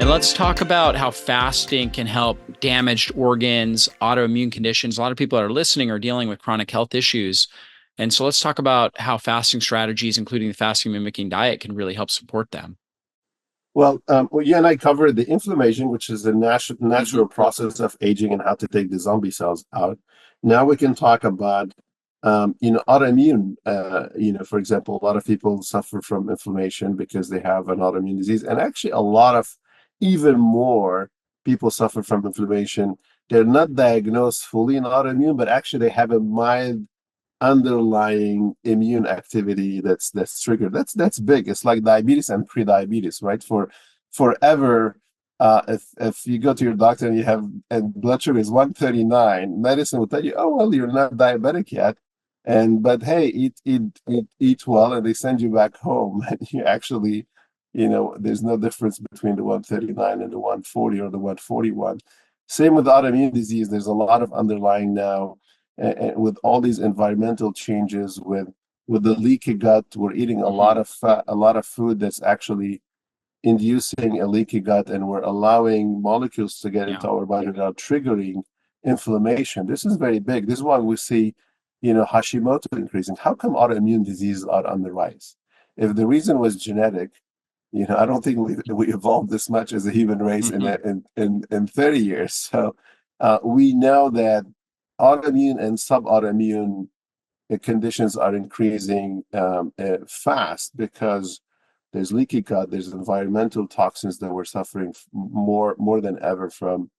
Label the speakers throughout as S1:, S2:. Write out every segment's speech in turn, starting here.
S1: And let's talk about how fasting can help damaged organs, autoimmune conditions. A lot of people that are listening are dealing with chronic health issues. And so let's talk about how fasting strategies, including the fasting mimicking diet, can really help support them.
S2: Well, you and I covered the inflammation, which is the natural
S1: Mhm.
S2: process of aging and how to take the zombie cells out. Now we can talk about, autoimmune. For example, a lot of people suffer from inflammation because they have an autoimmune disease, and actually, a lot of even more people suffer from inflammation. They're not diagnosed fully in autoimmune, but actually, they have a mild underlying immune activity that's triggered. That's big. It's like diabetes and pre-diabetes, right? For forever, if you go to your doctor and you have and blood sugar is 139, medicine will tell you, oh well, you're not diabetic yet. But hey, eat well, and they send you back home, and you actually, there's no difference between the 139 and the 140 or the 141. Same with autoimmune disease. There's a lot of underlying now, and with all these environmental changes, with the leaky gut. We're eating a lot
S1: Mhm.
S2: of a lot of food that's actually inducing a leaky gut, and we're allowing molecules to get
S1: Yeah.
S2: into our body without triggering inflammation. This is very big. This is why we see, Hashimoto increasing. How come autoimmune diseases are on the rise? If the reason was genetic, I don't think we evolved this much as a human race in
S1: Mhm.
S2: 30 years. So we know that autoimmune and subautoimmune conditions are increasing fast because there's leaky gut, there's environmental toxins that we're suffering more than ever from,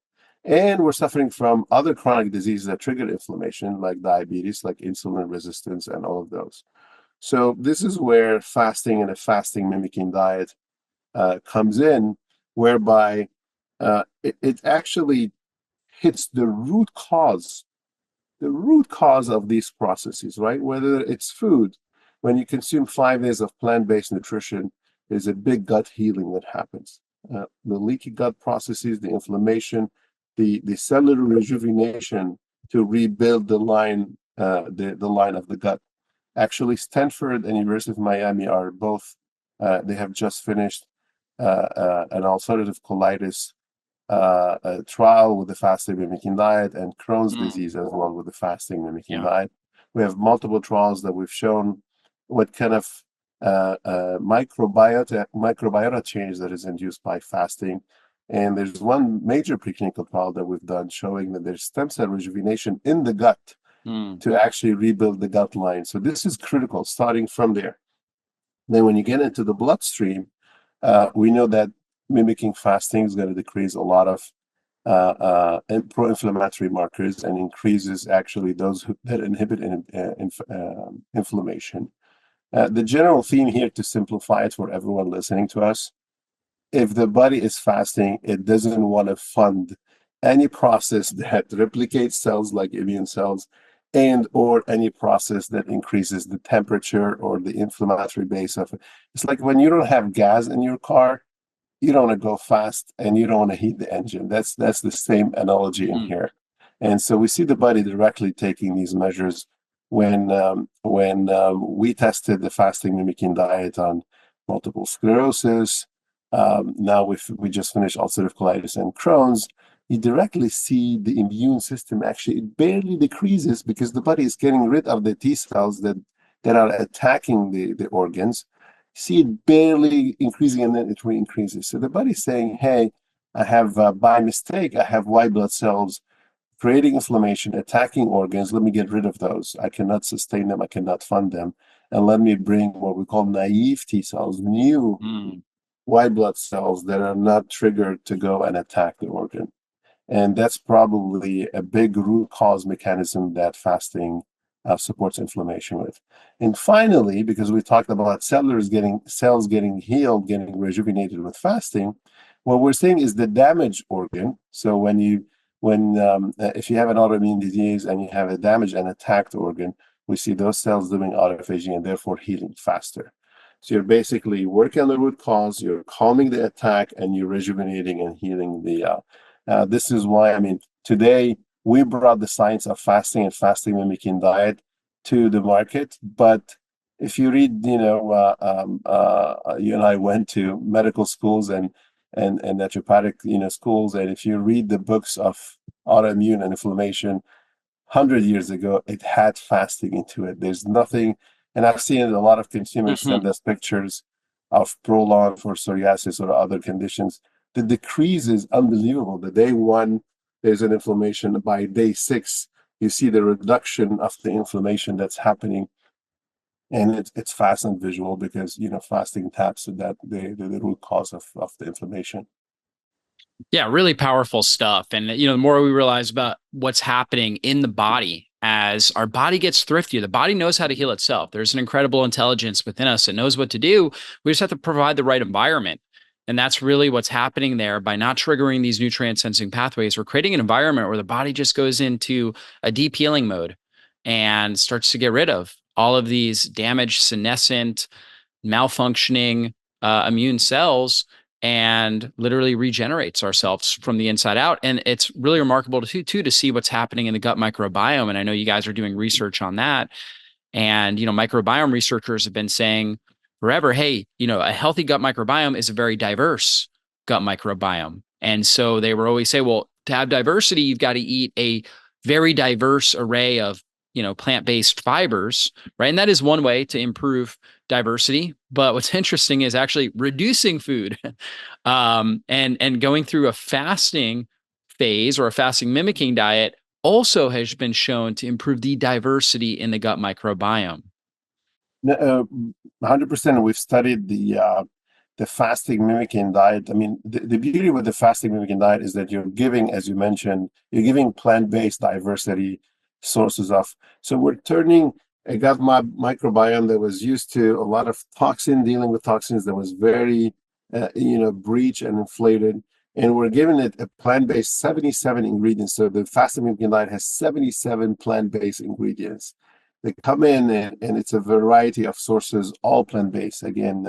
S2: and we're suffering from other chronic diseases that trigger inflammation, like diabetes, like insulin resistance, and all of those. So this is where fasting and a fasting mimicking diet comes in, whereby it actually hits the root cause of these processes, right? Whether it's food, when you consume 5 days of plant-based nutrition, there's a big gut healing that happens. The leaky gut processes, the inflammation, the cellular rejuvenation to rebuild the line of the gut. Actually, Stanford and University of Miami are both. They have just finished an ulcerative colitis a trial with the fasting mimicking diet, and Crohn's
S1: Mm.
S2: disease as well with the fasting mimicking
S1: Yeah.
S2: diet. We have multiple trials that we've shown what kind of microbiota change that is induced by fasting. And there's one major preclinical trial that we've done showing that there's stem cell rejuvenation in the gut
S1: Mm.
S2: to actually rebuild the gut line. So this is critical, starting from there. Then when you get into the bloodstream, we know that mimicking fasting is going to decrease a lot of pro-inflammatory markers and increases actually those that inhibit inflammation. The general theme here, to simplify it for everyone listening to us, if the body is fasting, it doesn't want to fund any process that replicates cells like immune cells, and or any process that increases the temperature or the inflammatory base of it. It's like when you don't have gas in your car, you don't want to go fast and you don't want to heat the engine. That's the same analogy in
S1: Mm.
S2: here. And so we see the body directly taking these measures when we tested the fasting mimicking diet on multiple sclerosis. Now we just finished ulcerative colitis and Crohn's. You directly see the immune system actually, it barely decreases because the body is getting rid of the T cells that are attacking the organs. See it barely increasing, and then it re-increases. So the body's saying, hey, I have, by mistake, I have white blood cells creating inflammation, attacking organs. Let me get rid of those. I cannot sustain them. I cannot fund them. And let me bring what we call naive T cells, new
S1: Mm.
S2: white blood cells that are not triggered to go and attack the organ. And that's probably a big root cause mechanism that fasting supports inflammation with. And finally, because we talked about cells getting healed, getting rejuvenated with fasting, what we're saying is the damaged organ. So if you have an autoimmune disease and you have a damaged and attacked organ, we see those cells doing autophagy and therefore healing faster. So you're basically working on the root cause, you're calming the attack, and you're rejuvenating and healing this is why, I mean, today we brought the science of fasting and fasting mimicking diet to the market. But if you read, you and I went to medical schools, and and naturopathic, schools. And if you read the books of autoimmune and inflammation, 100 years ago, it had fasting into it. There's nothing, and I've seen a lot of consumers
S1: Hmm.
S2: send us pictures of Prolon for psoriasis or other conditions. The decrease is unbelievable. The day one, there's an inflammation. By day six, you see the reduction of the inflammation that's happening, and it's fast and visual because fasting taps at that the root cause of the inflammation.
S1: Yeah, really powerful stuff. And the more we realize about what's happening in the body as our body gets thriftier, the body knows how to heal itself. There's an incredible intelligence within us that knows what to do. We just have to provide the right environment. And that's really what's happening there by not triggering these nutrient sensing pathways. We're creating an environment where the body just goes into a deep healing mode and starts to get rid of all of these damaged, senescent, malfunctioning immune cells and literally regenerates ourselves from the inside out. And it's really remarkable to see what's happening in the gut microbiome. And I know you guys are doing research on that. And, microbiome researchers have been saying forever, hey, a healthy gut microbiome is a very diverse gut microbiome. And so they were always say, well, to have diversity, you've got to eat a very diverse array of, plant-based fibers, right? And that is one way to improve diversity. But what's interesting is actually reducing food and going through a fasting phase or a fasting mimicking diet also has been shown to improve the diversity in the gut microbiome.
S2: 100%. We've studied the fasting mimicking diet. I mean, the beauty with the fasting mimicking diet is that you're giving, as you mentioned, you're giving plant-based diversity sources of. So we're turning a gut microbiome that was used to a lot of dealing with toxins, that was very, breached and inflated. And we're giving it a plant-based 77 ingredients. So the fasting mimicking diet has 77 plant-based ingredients. They come in, and it's a variety of sources, all plant-based. Again,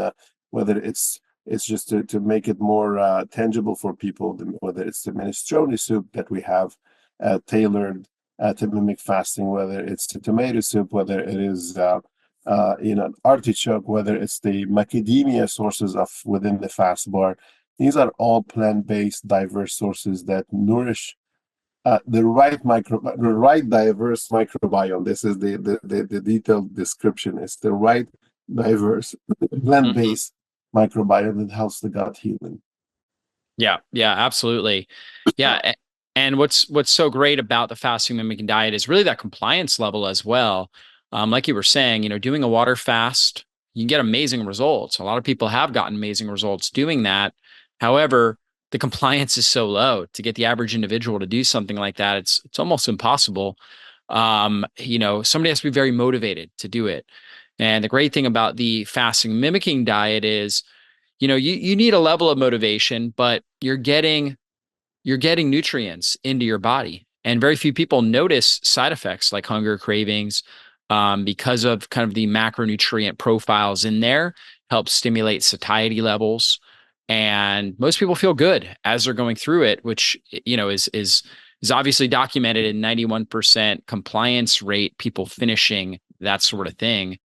S2: whether it's just to make it more tangible for people, whether it's the minestrone soup that we have tailored to mimic fasting, whether it's the tomato soup, whether it is artichoke, whether it's the macadamia sources of within the fast bar. These are all plant-based, diverse sources that nourish the right diverse microbiome. This is the detailed description. It's the right diverse
S1: Mhm.
S2: plant-based microbiome that helps the gut healing.
S1: Yeah, yeah, absolutely. Yeah. And what's so great about the fasting mimicking diet is really that compliance level as well. Like you were saying, doing a water fast, you can get amazing results. A lot of people have gotten amazing results doing that. However, the compliance is so low to get the average individual to do something like that. It's almost impossible. Somebody has to be very motivated to do it. And the great thing about the fasting mimicking diet is you need a level of motivation, but you're getting nutrients into your body. And very few people notice side effects like hunger cravings because of kind of the macronutrient profiles in there, help stimulate satiety levels. And most people feel good as they're going through it, which is obviously documented in 91% compliance rate, people finishing that sort of thing.